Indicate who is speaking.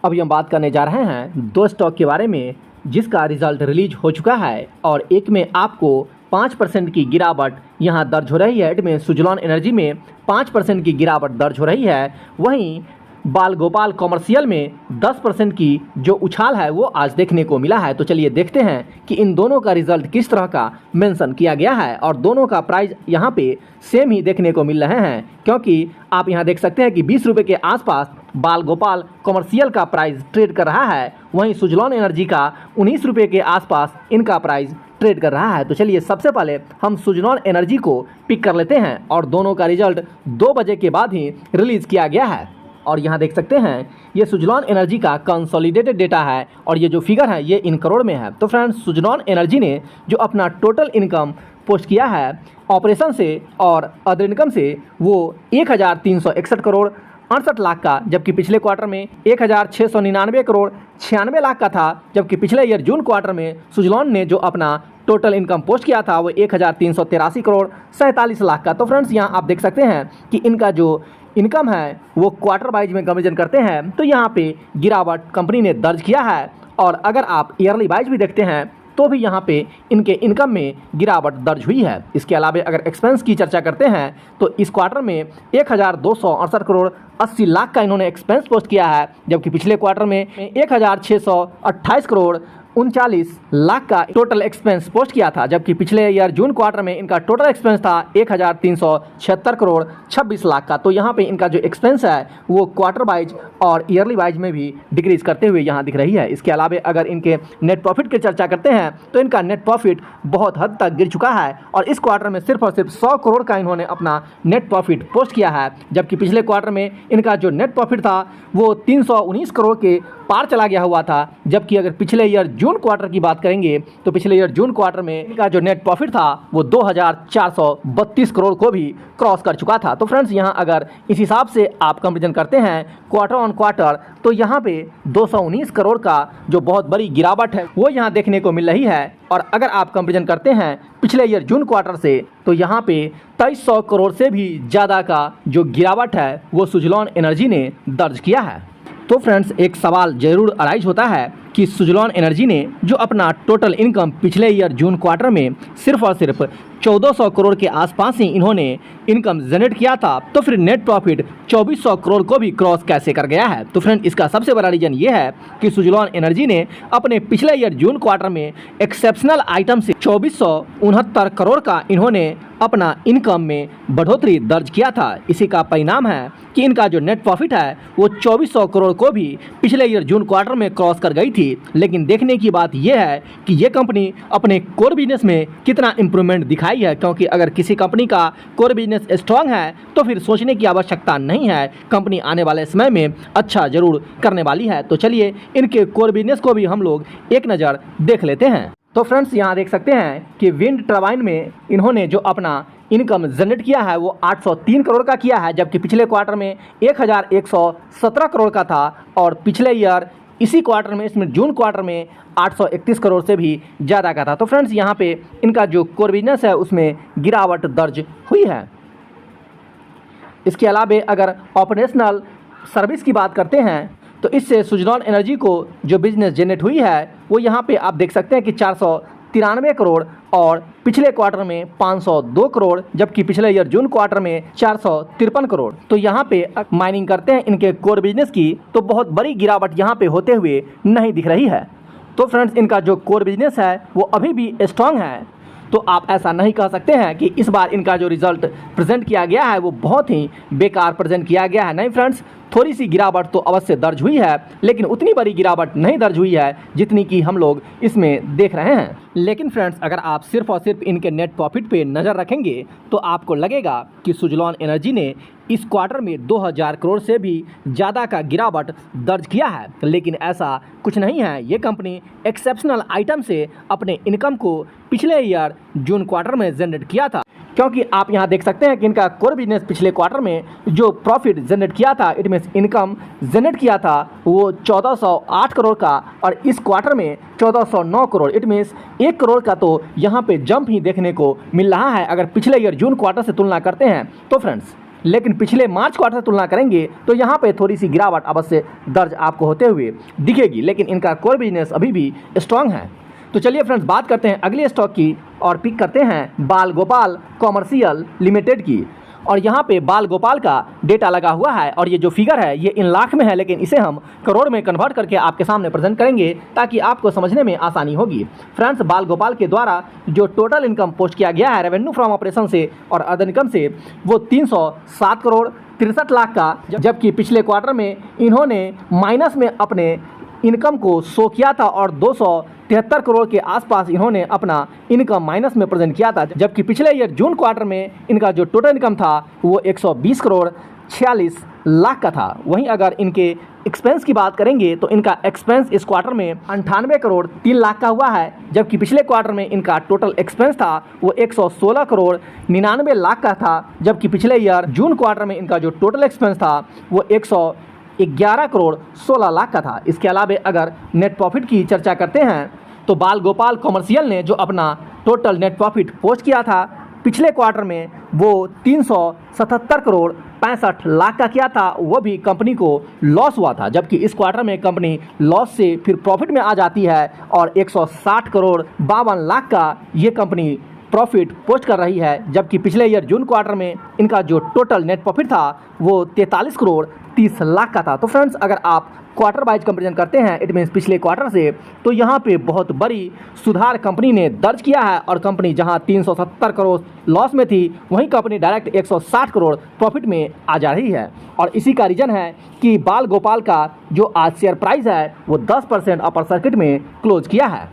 Speaker 1: अभी हम बात करने जा रहे हैं दो स्टॉक के बारे में जिसका रिजल्ट रिलीज हो चुका है और एक में आपको 5% की गिरावट यहां दर्ज हो रही है। इनमें सुजलॉन एनर्जी में 5% की गिरावट दर्ज हो रही है। वहीं बाल गोपाल कॉमर्शियल में 10% की जो उछाल है वो आज देखने को मिला है। तो चलिए देखते हैं कि इन दोनों का रिजल्ट किस तरह का मेंशन किया गया है और दोनों का प्राइस यहाँ पे सेम ही देखने को मिल रहे हैं, क्योंकि आप यहाँ देख सकते हैं कि 20 रुपये के आसपास बाल गोपाल कॉमर्शियल का प्राइस ट्रेड कर रहा है। वहीं सुजलॉन एनर्जी का 19 रुपये के आसपास इनका प्राइस ट्रेड कर रहा है। तो चलिए सबसे पहले हम सुजलॉन एनर्जी को पिक कर लेते हैं और दोनों का रिजल्ट 2 बजे के बाद ही रिलीज किया गया है। और यहाँ देख सकते हैं ये सुजलॉन एनर्जी का कंसोलिडेटेड डेटा है और ये जो फिगर है ये इन करोड़ में है। तो फ्रेंड्स, सुजलॉन एनर्जी ने जो अपना टोटल इनकम पोस्ट किया है ऑपरेशन से और अदर इनकम से वो 1361 करोड़ 68 लाख का, जबकि पिछले क्वार्टर में 1699 करोड़ 96 लाख का था। जबकि पिछले ईयर जून क्वार्टर में सुजलॉन ने जो अपना टोटल इनकम पोस्ट किया था वो 1383 करोड़ 47 लाख का। तो फ्रेंड्स, यहाँ आप देख सकते हैं कि इनका जो इनकम है वो क्वार्टर वाइज में कंपेरिजन करते हैं तो यहाँ पे गिरावट कंपनी ने दर्ज किया है। और अगर आप ईयरली वाइज भी देखते हैं तो भी यहाँ पे इनके इनकम में गिरावट दर्ज हुई है। इसके अलावा अगर एक्सपेंस की चर्चा करते हैं तो इस क्वार्टर में 1268 करोड़ 80 लाख का इन्होंने एक्सपेंस पोस्ट किया है, जबकि पिछले क्वार्टर में 1628 करोड़ 39 लाख का टोटल एक्सपेंस पोस्ट किया था। जबकि पिछले ईयर जून क्वार्टर में इनका टोटल एक्सपेंस था 1376 करोड़ 26 लाख का। तो यहाँ पे इनका जो एक्सपेंस है वो क्वार्टर वाइज और ईयरली वाइज में भी डिक्रीज करते हुए यहाँ दिख रही है। इसके अलावा अगर इनके नेट प्रॉफिट की चर्चा करते हैं तो इनका नेट प्रॉफिट बहुत हद तक गिर चुका है और इस क्वार्टर में सिर्फ और सिर्फ 100 करोड़ का इन्होंने अपना नेट प्रॉफिट पोस्ट किया है। जबकि पिछले क्वार्टर में इनका जो नेट प्रॉफिट था वो 319 करोड़ के पार चला गया हुआ था। जबकि अगर पिछले ईयर जून क्वार्टर की बात करेंगे तो पिछले ईयर जून क्वार्टर में इनका जो नेट प्रॉफिट था वो 2432 करोड़ को भी क्रॉस कर चुका था। तो फ्रेंड्स, यहाँ अगर इस हिसाब से आप कंपेरिजन करते हैं क्वार्टर ऑन क्वार्टर तो यहाँ पे 219 करोड़ का जो बहुत बड़ी गिरावट है वो यहाँ देखने को मिल रही है। और अगर आप कंपेरिजन करते हैं पिछले ईयर जून क्वार्टर से तो यहाँ पे 2300 करोड़ से भी ज़्यादा का जो गिरावट है वो सुजलॉन एनर्जी ने दर्ज किया है। तो फ्रेंड्स, एक सवाल जरूर अराइज होता है कि सुजलॉन एनर्जी ने जो अपना टोटल इनकम पिछले ईयर जून क्वार्टर में सिर्फ और सिर्फ 1400 करोड़ के आसपास ही इन्होंने इनकम जनरेट किया था, तो फिर नेट प्रॉफिट 2400 करोड़ को भी क्रॉस कैसे कर गया है। तो फ्रेंड, इसका सबसे बड़ा रीजन ये है कि सुजलॉन एनर्जी ने अपने पिछले ईयर जून क्वार्टर में एक्सेप्शनल आइटम से 2469 करोड़ का इन्होंने अपना इनकम में बढ़ोतरी दर्ज किया था। इसी का परिणाम है कि इनका जो नेट प्रॉफिट है वो 2400 करोड़ को भी पिछले ईयर जून क्वार्टर में क्रॉस कर गई थी। लेकिन देखने की बात यह है कि ये कंपनी अपने कोर बिजनेस में कितना इंप्रूवमेंट दिखाई है, क्योंकि अगर किसी कंपनी का कोर बिजनेस स्ट्रांग है तो फिर सोचने की आवश्यकता नहीं है, कंपनी आने वाले समय में अच्छा जरूर करने वाली है। तो चलिए इनके कोर बिजनेस को भी हम लोग एक नज़र देख लेते हैं। तो फ्रेंड्स, यहाँ देख सकते हैं कि विंड टर्बाइन में इन्होंने जो अपना इनकम जनरेट किया है वो 803 करोड़ का किया है, जबकि पिछले क्वार्टर में 1117 करोड़ का था और पिछले ईयर इसी क्वार्टर में, इसमें जून क्वार्टर में 831 करोड़ से भी ज़्यादा का था। तो फ्रेंड्स, यहाँ पे इनका जो कोर बिजनेस है उसमें गिरावट दर्ज हुई है। इसके अलावा अगर ऑपरेशनल सर्विस की बात करते हैं तो इससे सुजलॉन एनर्जी को जो बिजनेस जनरेट हुई है वो यहाँ पे आप देख सकते हैं कि 493 करोड़ और पिछले क्वार्टर में 502 करोड़, जबकि पिछले ईयर जून क्वार्टर में 453 करोड़। तो यहाँ पे माइनिंग करते हैं इनके कोर बिजनेस की तो बहुत बड़ी गिरावट यहाँ पे होते हुए नहीं दिख रही है। तो फ्रेंड्स, इनका जो कोर बिजनेस है वो अभी भी स्ट्रांग है। तो आप ऐसा नहीं कह सकते हैं कि इस बार इनका जो रिजल्ट प्रेजेंट किया गया है वो बहुत ही बेकार प्रेजेंट किया गया है। नहीं फ्रेंड्स, थोड़ी सी गिरावट तो अवश्य दर्ज हुई है, लेकिन उतनी बड़ी गिरावट नहीं दर्ज हुई है जितनी कि हम लोग इसमें देख रहे हैं। लेकिन फ्रेंड्स, अगर आप सिर्फ और सिर्फ इनके नेट प्रॉफिट पे नज़र रखेंगे तो आपको लगेगा कि सुजलॉन एनर्जी ने इस क्वार्टर में 2000 करोड़ से भी ज़्यादा का गिरावट दर्ज किया है, लेकिन ऐसा कुछ नहीं है। ये कंपनी एक्सेप्शनल आइटम से अपने इनकम को पिछले ईयर जून क्वार्टर में जनरेट किया था, क्योंकि आप यहाँ देख सकते हैं कि इनका कोर बिजनेस पिछले क्वार्टर में जो प्रॉफिट जनरेट किया था, इट मीन्स इनकम जनरेट किया था वो 1408 करोड़ का और इस क्वार्टर में 1409 करोड़, इट मीन्स 1 करोड़ का तो यहाँ पे जंप ही देखने को मिल रहा है अगर पिछले ईयर जून क्वार्टर से तुलना करते हैं तो फ्रेंड्स। लेकिन पिछले मार्च क्वार्टर से तुलना करेंगे तो यहाँ पे थोड़ी सी गिरावट अवश्य दर्ज आपको होते हुए दिखेगी, लेकिन इनका कोर बिजनेस अभी भी स्ट्रांग है। तो चलिए फ्रेंड्स, बात करते हैं अगले स्टॉक की और पिक करते हैं बाल गोपाल कॉमर्शियल लिमिटेड की। और यहाँ पे बाल गोपाल का डेटा लगा हुआ है और ये जो फिगर है ये इन लाख में है, लेकिन इसे हम करोड़ में कन्वर्ट करके आपके सामने प्रेजेंट करेंगे ताकि आपको समझने में आसानी होगी। फ्रेंड्स, बाल गोपाल के द्वारा जो टोटल इनकम पोस्ट किया गया है रेवेन्यू फ्रॉम ऑपरेशन से और अदर इनकम से, वो 307 करोड़ 63 लाख का, जबकि पिछले क्वार्टर में इन्होंने माइनस में अपने इनकम को शो किया था और 273 करोड़ के आसपास इन्होंने अपना इनकम माइनस में प्रेजेंट किया था, जबकि पिछले ईयर जून क्वार्टर में इनका जो टोटल इनकम था वो 120 करोड़ 46 लाख का था। वहीं अगर इनके एक्सपेंस की बात करेंगे तो इनका एक्सपेंस इस क्वार्टर में 98 करोड़ 3 लाख का हुआ है, जबकि पिछले क्वार्टर में इनका टोटल एक्सपेंस था वो 116 करोड़ 99 लाख का था, जबकि पिछले ईयर जून क्वार्टर में इनका जो टोटल एक्सपेंस था वो 111 करोड़ 16 लाख का था। इसके अलावा अगर नेट प्रॉफिट की चर्चा करते हैं तो बाल गोपाल कॉमर्शियल ने जो अपना टोटल नेट प्रॉफिट पोस्ट किया था पिछले क्वार्टर में वो 377 करोड़ 65 लाख का किया था, वो भी कंपनी को लॉस हुआ था, जबकि इस क्वार्टर में कंपनी लॉस से फिर प्रॉफिट में आ जाती है और 160 करोड़ 52 लाख का ये कंपनी प्रॉफिट पोस्ट कर रही है, जबकि पिछले ईयर जून क्वार्टर में इनका जो टोटल नेट प्रॉफिट था वो 43 करोड़ 30 लाख का था। तो फ्रेंड्स, अगर आप क्वार्टर वाइज कंपेरिजन करते हैं, इट मीन्स पिछले क्वार्टर से, तो यहाँ पे बहुत बड़ी सुधार कंपनी ने दर्ज किया है और कंपनी जहाँ 370 करोड़ लॉस में थी वहीं कंपनी डायरेक्ट 160 करोड़ प्रॉफिट में आ जा रही है। और इसी का रीज़न है कि बाल गोपाल का जो आज शेयर प्राइस है वो 10% अपर सर्किट में क्लोज किया है।